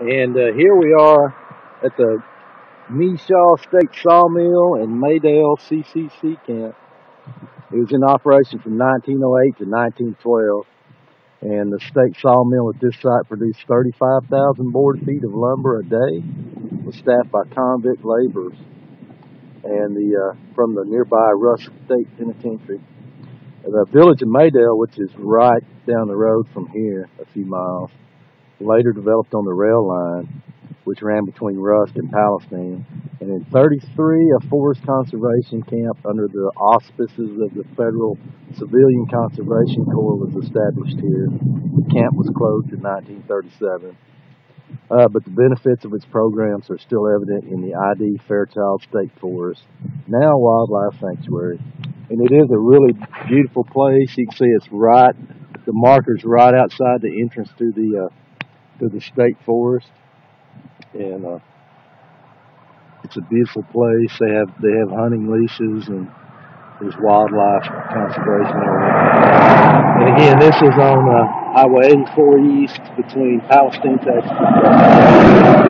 And here we are at the Meshaw State Sawmill in Maydelle CCC camp. It was in operation from 1908 to 1912, and the state sawmill at this site produced 35,000 board feet of lumber a day, was staffed by convict laborers and from the nearby Rusk State Penitentiary. The village of Maydelle, which is right down the road from here, a few miles, later developed on the rail line, which ran between Rusk and Palestine. And in 33, a forest conservation camp under the auspices of the Federal Civilian Conservation Corps was established here. The camp was closed in 1937. But the benefits of its programs are still evident in the ID Fairchild State Forest, now wildlife sanctuary. And it is a really beautiful place. You can see it's right, the marker's right outside the entrance to the state forest, and it's a beautiful place. They have hunting leases, and there's wildlife conservation area. And again, this is on Highway 84 East between Palestine, Texas.